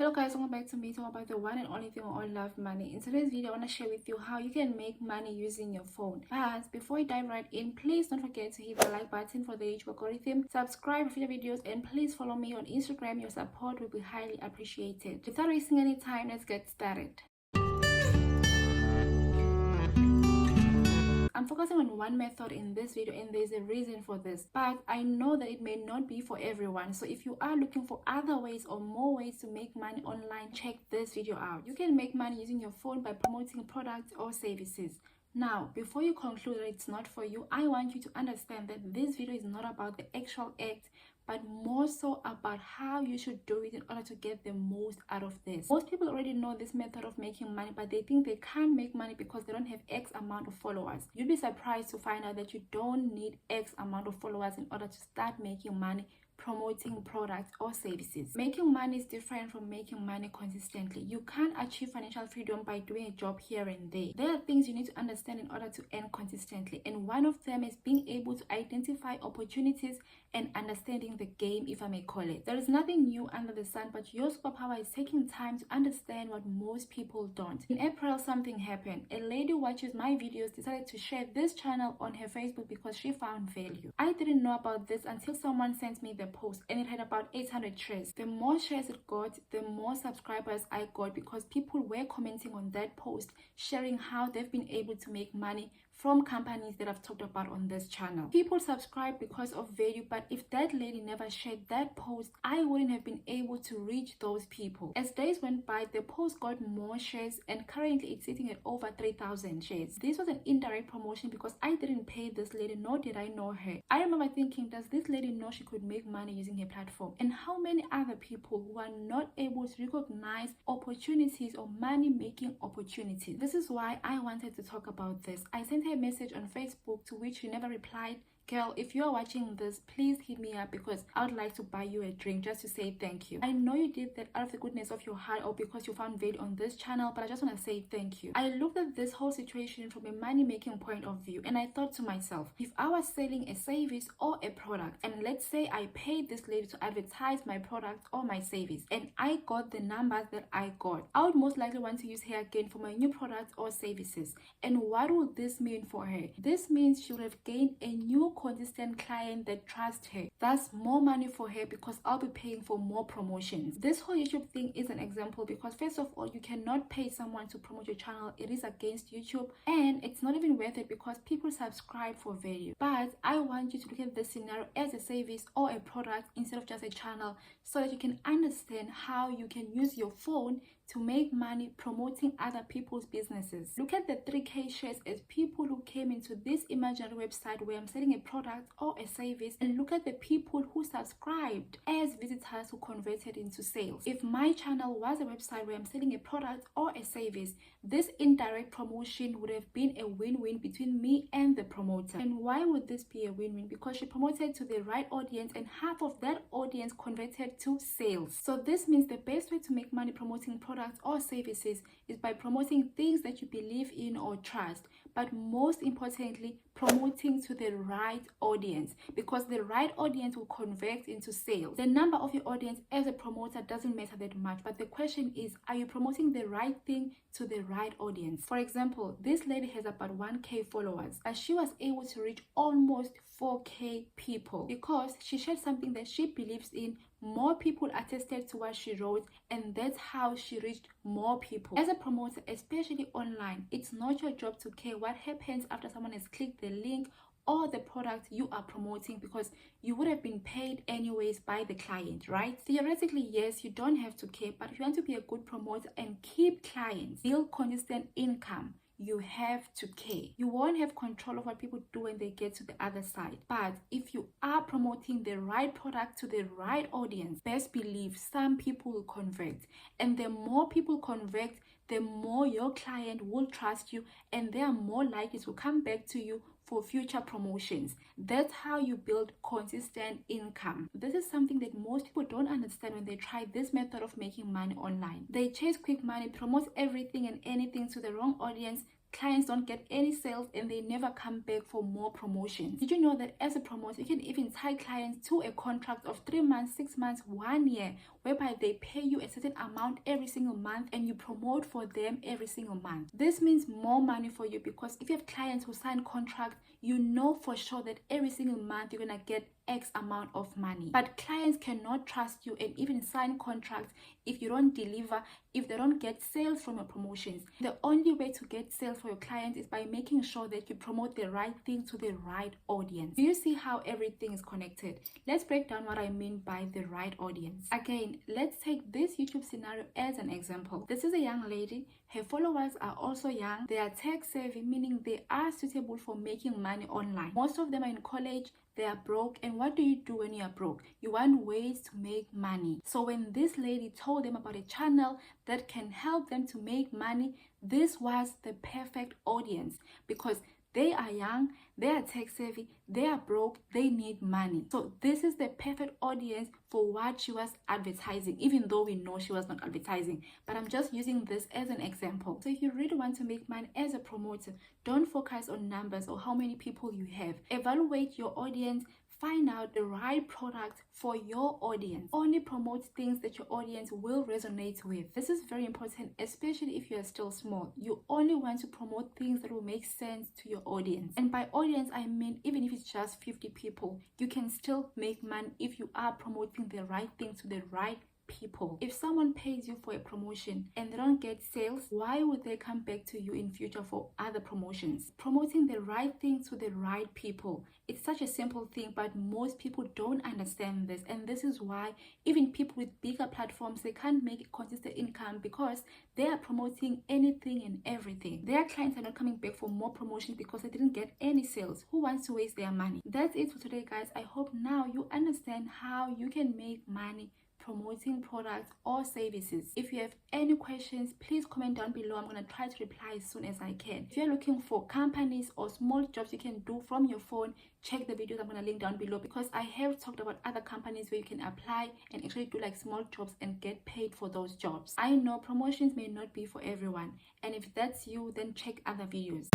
Hello guys, welcome back to me talk about the one and only thing we all love, money. In today's video, I want to share with you how you can make money using your phone. But before we dive right in, please don't forget to hit the like button for the YouTube algorithm, subscribe for future videos, and please follow me on Instagram. Your support will be highly appreciated. Without wasting any time, let's get started. I'm focusing on one method in this video, and there's a reason for this, but I know that it may not be for everyone. So if you are looking for other ways or more ways to make money online, check this video out. You can make money using your phone by promoting products or services. Now, before you conclude that it's not for you, I want you to understand that this video is not about the actual act, but more so about how you should do it in order to get the most out of this. Most people already know this method of making money, but they think they can't make money because they don't have X amount of followers. You'd be surprised to find out that you don't need X amount of followers in order to start making money promoting products or services. Making money is different from making money consistently. You can't achieve financial freedom by doing a job here and there. There are things you need to understand in order to earn consistently, and one of them is being able to identify opportunities and understanding the game, if I may call it. There is nothing new under the sun, but your superpower is taking time to understand what most people don't. In April, something happened. A lady who watches my videos decided to share this channel on her Facebook because she found value. I didn't know about this until someone sent me the post, and it had about 800 shares. The more shares it got, the more subscribers I got, because people were commenting on that post, sharing how they've been able to make money from companies that I've talked about on this channel. People subscribe because of value, but if that lady never shared that post, I wouldn't have been able to reach those people. As days went by, the post got more shares, and currently it's sitting at over 3,000 shares. This was an indirect promotion because I didn't pay this lady, nor did I know her. I remember thinking, does this lady know she could make money using her platform? And how many other people who are not able to recognize opportunities or money making opportunities? This is why I wanted to talk about this. I sent her a message on Facebook, to which she never replied. Girl, if you are watching this, please hit me up because I would like to buy you a drink just to say thank you. I know you did that out of the goodness of your heart or because you found value on this channel, but I just want to say thank you. I looked at this whole situation from a money-making point of view, and I thought to myself, if I was selling a service or a product, and let's say I paid this lady to advertise my product or my service, and I got the numbers that I got, I would most likely want to use her again for my new products or services. And what would this mean for her? This means she would have gained a new consistent client that trusts her. That's more money for her because I'll be paying for more promotions. This whole YouTube thing is an example because first of all, you cannot pay someone to promote your channel. It is against YouTube, and it's not even worth it because people subscribe for value. But I want you to look at this scenario as a service or a product instead of just a channel, so that you can understand how you can use your phone to make money promoting other people's businesses. Look at the 3K shares as people who came into this imaginary website where I'm selling a product or a service, and look at the people who subscribed as visitors who converted into sales. If my channel was a website where I'm selling a product or a service, this indirect promotion would have been a win-win between me and the promoter. And why would this be a win-win? Because she promoted to the right audience, and half of that audience converted to sales. So this means the best way to make money promoting products or services is by promoting things that you believe in or trust, but most importantly, promoting to the right audience, because the right audience will convert into sales. The number of your audience as a promoter doesn't matter that much, but the question is, are you promoting the right thing to the right audience? For example, this lady has about 1K followers, but she was able to reach almost 4K people because she shared something that she believes in. More people attested to what she wrote, and that's how she reached more people. As a promoter, especially online, it's not your job to care what happens after someone has clicked the link or the product you are promoting, because you would have been paid anyways by the client, right? Theoretically, yes, you don't have to care, but if you want to be a good promoter and keep clients, build consistent income, you have to care. You won't have control of what people do when they get to the other side. But if you are promoting the right product to the right audience, best believe some people will convert. And the more people convert, the more your client will trust you, and they are more likely to come back to you for future promotions. That's how you build consistent income. This is something that most people don't understand when they try this method of making money online. They chase quick money, promote everything and anything to the wrong audience, clients don't get any sales, and they never come back for more promotions. Did you know that as a promoter, you can even tie clients to a contract of 3 months, 6 months, 1 year, whereby they pay you a certain amount every single month and you promote for them every single month. This means more money for you, because if you have clients who sign contracts, you know for sure that every single month you're gonna get X amount of money. But clients cannot trust you and even sign contracts if you don't deliver, if they don't get sales from your promotions. The only way to get sales for your clients is by making sure that you promote the right thing to the right audience. Do you see how everything is connected? Let's break down what I mean by the right audience. Again, let's take this YouTube scenario as an example. This is a young lady. Her followers are also young. They are tech savvy, meaning they are suitable for making money online. Most of them are in college. They are broke, and what do you do when you are broke? You want ways to make money. So when this lady told them about a channel that can help them to make money, this was the perfect audience, because they are young, they are tech savvy, they are broke, they need money. So this is the perfect audience for what she was advertising, even though we know she was not advertising. But I'm just using this as an example. So if you really want to make money as a promoter, don't focus on numbers or how many people you have. Evaluate your audience. Find out the right product for your audience. Only promote things that your audience will resonate with. This is very important, especially if you are still small. You only want to promote things that will make sense to your audience. And by audience, I mean even if it's just 50 people, you can still make money if you are promoting the right thing to the right people. If someone pays you for a promotion and they don't get sales, why would they come back to you in future for other promotions? Promoting the right thing to the right people. It's such a simple thing, but most people don't understand this, and this is why even people with bigger platforms, they can't make consistent income, because they are promoting anything and everything. Their clients are not coming back for more promotions because they didn't get any sales. Who wants to waste their money? That's it for today, guys. I hope now you understand how you can make money promoting products or services. If you have any questions, please comment down below. I'm going to try to reply as soon as I can. If you're looking for companies or small jobs you can do from your phone, check the videos I'm going to link down below, because I have talked about other companies where you can apply and actually do like small jobs and get paid for those jobs. I know promotions may not be for everyone, and if that's you, then check other videos.